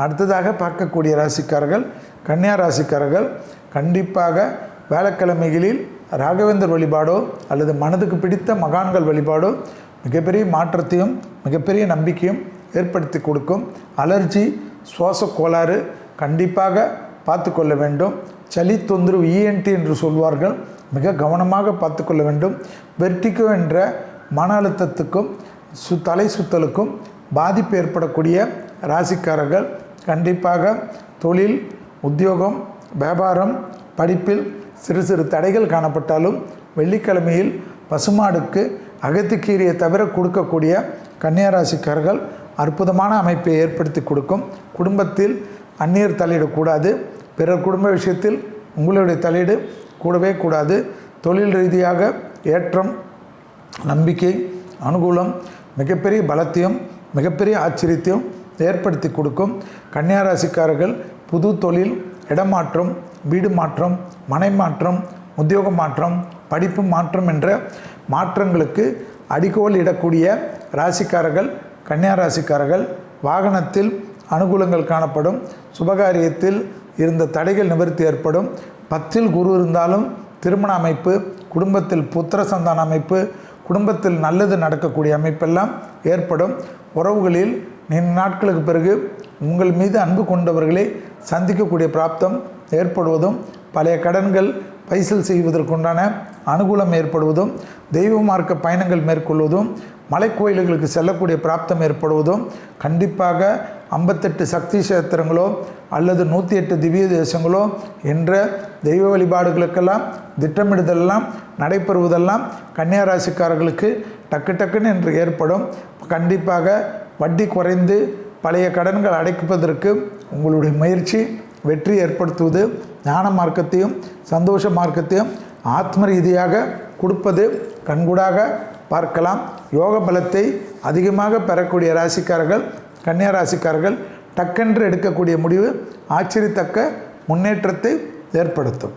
அடுத்ததாக பார்க்கக்கூடிய ராசிக்காரர்கள் கன்னியா ராசிக்காரர்கள் கண்டிப்பாக வேலைக்கிழமைகளில் ராகவேந்தர் வழிபாடோ அல்லது மனதுக்கு பிடித்த மகான்கள் வழிபாடோ மிகப்பெரிய மாற்றத்தையும் மிகப்பெரிய நம்பிக்கையும் ஏற்படுத்தி கொடுக்கும். அலர்ஜி சுவாச கோளாறு கண்டிப்பாக பார்த்து கொள்ள வேண்டும். சளி தொந்தரவு இஎன்டி என்று சொல்வார்கள், மிக கவனமாக பார்த்து கொள்ள வேண்டும். வெர்டிகோ என்ற மன அழுத்தத்துக்கும் தலை சுத்தலுக்கும் பாதிப்பு ஏற்படக்கூடிய ராசிக்காரர்கள் கண்டிப்பாக தொழில், உத்தியோகம், வியாபாரம், படிப்பில் சிறு சிறு தடைகள் காணப்பட்டாலும் வெள்ளிக்கிழமையில் பசுமாடுக்கு அகத்திக்கீரையை தவிர கொடுக்கக்கூடிய கன்னியா ராசிக்காரர்கள் அற்புதமான அமைப்பை ஏற்படுத்தி கொடுக்கும். குடும்பத்தில் அந்நியர் தலையிடக்கூடாது. பிறர் குடும்ப விஷயத்தில் உங்களுடைய தலையீடு கூடவே கூடாது. தொழில் ரீதியாக ஏற்றம், நம்பிக்கை, அனுகூலம், மிகப்பெரிய பலத்தையும் மிகப்பெரிய ஆச்சரியத்தையும் ஏற்படுத்தி கொடுக்கும். கன்னியா ராசிக்காரர்கள் புது தொழில், இடமாற்றம், வீடு மாற்றம், மனை மாற்றம், உத்தியோக மாற்றம், படிப்பு மாற்றம் என்ற மாற்றங்களுக்கு அடிக்கோல் இடக்கூடிய ராசிக்காரர்கள் கன்னியா ராசிக்காரர்கள். வாகனத்தில் அனுகூலங்கள் காணப்படும். சுபகாரியத்தில் இருந்த தடைகள் நிவர்த்தி ஏற்படும். 10ல் குரு இருந்தாலும் திருமண அமைப்பு, குடும்பத்தில் புத்திர சந்தான அமைப்பு, குடும்பத்தில் நல்லது நடக்கக்கூடிய அமைப்பெல்லாம் ஏற்படும். உறவுகளில் நீண்ட நாட்களுக்கு பிறகு உங்கள் மீது அன்பு கொண்டவர்களை சந்திக்கக்கூடிய பிராப்தம் ஏற்படுவதும், பழைய கடன்கள் பைசல் செய்வதற்குண்டான அனுகூலம் ஏற்படுவதும், தெய்வ மார்க்க பயணங்கள் மேற்கொள்வதும், மலைக்கோயில்களுக்கு செல்லக்கூடிய பிராப்தம் ஏற்படுவதும், கண்டிப்பாக 58 சக்தி கஷேத்திரங்களோ அல்லது 108 திவ்ய தேசங்களோ என்ற தெய்வ வழிபாடுகளுக்கெல்லாம் திட்டமிடுதலெல்லாம் நடைபெறுவதெல்லாம் கன்னியா ராசிக்காரர்களுக்கு டக்குன்னு என்று ஏற்படும். கண்டிப்பாக வட்டி குறைந்து பழைய கடன்கள் அடைப்பதற்கு உங்களுடைய முயற்சி வெற்றி ஏற்படுத்துவது, ஞான மார்க்கத்தையும் சந்தோஷ மார்க்கத்தையும் ஆத்ம ரீதியாக கொடுப்பது கண்கூடாக பார்க்கலாம். யோக பலத்தை அதிகமாக பெறக்கூடிய ராசிக்காரர்கள் கன்னியா ராசிக்காரர்கள் டக்கென்று எடுக்கக்கூடிய முடிவு ஆச்சரியத்தக்க முன்னேற்றத்தை ஏற்படுத்தும்.